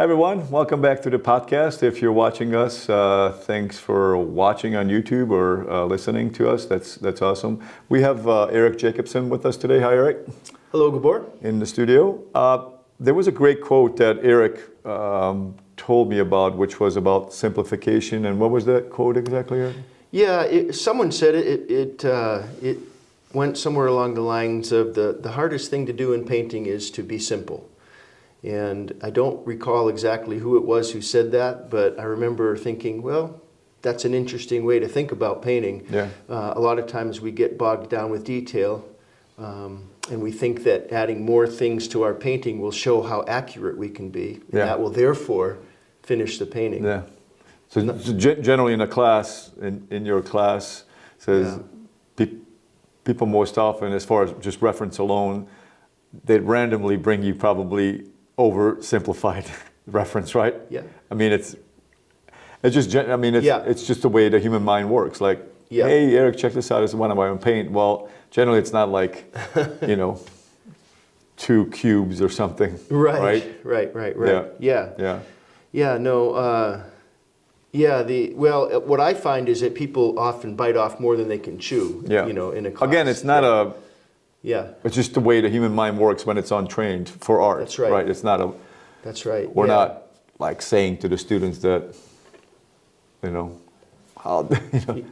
everyone, welcome back to the podcast. If you're watching us, thanks for watching on YouTube or listening to us. That's awesome. We have Eric Jacobsen with us today. Hi, Eric. Hello, Gabor. In the studio. There was a great quote that Eric told me about, which was about simplification. And what was that quote exactly, Eric? Yeah, someone said it went somewhere along the lines of the hardest thing to do in painting is to be simple. And I don't recall exactly who it was who said that, but I remember thinking, well, that's an interesting way to think about painting. Yeah. A lot of times we get bogged down with detail, and we think that adding more things to our painting will show how accurate we can be, and that will therefore finish the painting. Yeah. So generally in a class, in your class, says people most often, as far as just reference alone, they'd randomly bring you probably oversimplified reference, right? Yeah. I mean, it's just the way the human mind works. Like, hey, Eric, check this out. This is one of my own paint. Well, generally, it's not like, 2 cubes or something. Right. Yeah. What I find is that people often bite off more than they can chew. Yeah. In a class. Again, it's not Yeah. It's just the way the human mind works when it's untrained for art. That's right. Right. It's not a. That's right. We're not like saying to the students that, how,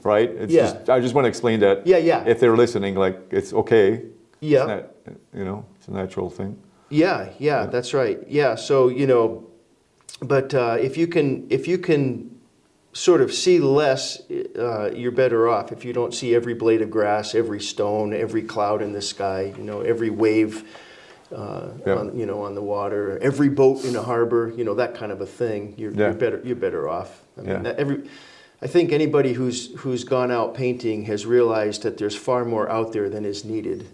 right? It's just, I just want to explain that. Yeah. If they're listening, like it's okay. Yeah. It's a natural thing. Yeah. That's right. Yeah. So but if you can sort of see less, you're better off. If you don't see every blade of grass, every stone, every cloud in the sky, every wave, on the water, every boat in a harbor, that kind of a thing, you're better off. I think anybody who's gone out painting has realized that there's far more out there than is needed.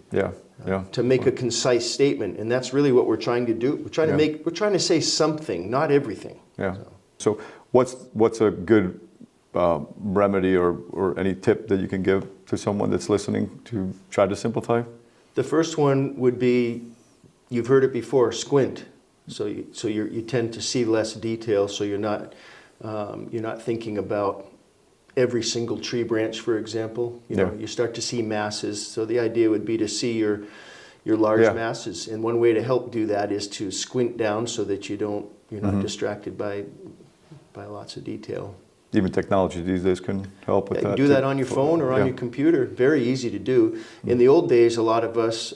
To make a concise statement, and that's really what we're trying to do. We're trying to say something, not everything. Yeah. So what's a good remedy or any tip that you can give to someone that's listening to try to simplify? The first one would be, you've heard it before, squint. So you tend to see less detail. So you're not thinking about every single tree branch, for example. You start to see masses. So the idea would be to see your large masses. And one way to help do that is to squint down so that you're not distracted by lots of detail. Even technology these days can help with that. You do that on your phone or on your computer. Very easy to do. In the old days, a lot of us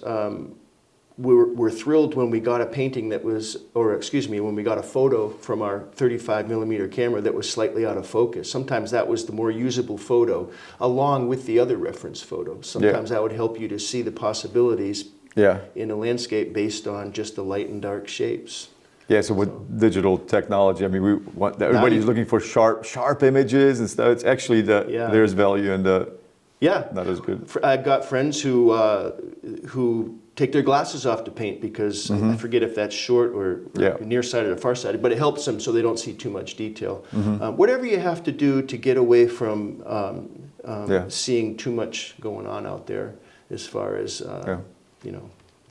were thrilled when we got a painting when we got a photo from our 35 millimeter camera that was slightly out of focus. Sometimes that was the more usable photo, along with the other reference photos. Sometimes that would help you to see the possibilities in a landscape based on just the light and dark shapes. Yeah, so with digital technology, I mean, everybody's looking for sharp images and stuff. It's actually there's value in the not as good. I've got friends who take their glasses off to paint because I forget if that's short or nearsighted or farsighted, but it helps them so they don't see too much detail. Whatever you have to do to get away from seeing too much going on out there as far as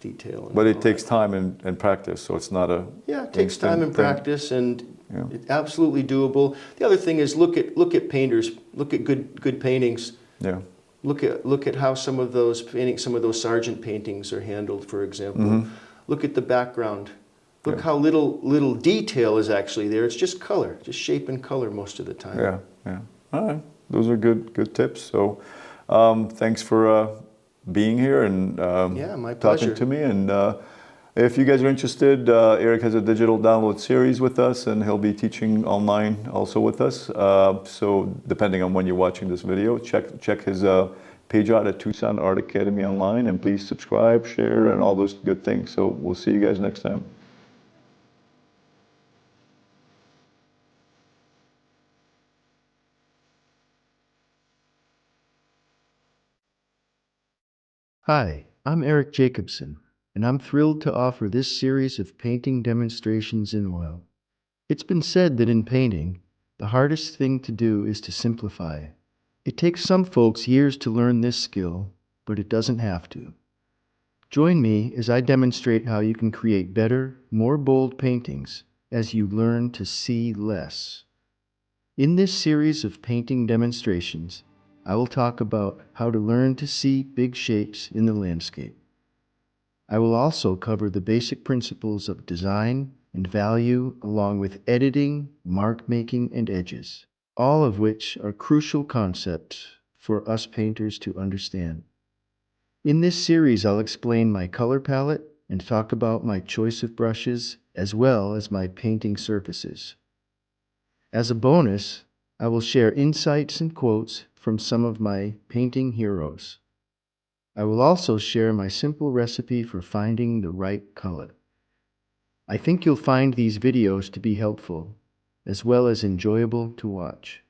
detail. But it takes time and practice, so it's not a it takes time and practice, and it's absolutely doable. The other thing is look at painters, look at good paintings. Yeah. Look at how some of those Sargent paintings are handled, for example. Look at the background. Look how little detail is actually there. It's just color, just shape and color most of the time. Yeah. All right, those are good tips. So, thanks for being here and my pleasure. talking to me. And if you guys are interested, Eric has a digital download series with us, and he'll be teaching online also with us. So depending on when you're watching this video, check his page out at Tucson Art Academy online, and please subscribe, share, and all those good things. So we'll see you guys next time. Hi, I'm Eric Jacobsen, and I'm thrilled to offer this series of painting demonstrations in oil. It's been said that in painting, the hardest thing to do is to simplify. It takes some folks years to learn this skill, but it doesn't have to. Join me as I demonstrate how you can create better, more bold paintings as you learn to see less. In this series of painting demonstrations, I will talk about how to learn to see big shapes in the landscape. I will also cover the basic principles of design and value, along with editing, mark making, and edges, all of which are crucial concepts for us painters to understand. In this series, I'll explain my color palette and talk about my choice of brushes as well as my painting surfaces. As a bonus, I will share insights and quotes from some of my painting heroes. I will also share my simple recipe for finding the right color. I think you'll find these videos to be helpful, as well as enjoyable to watch.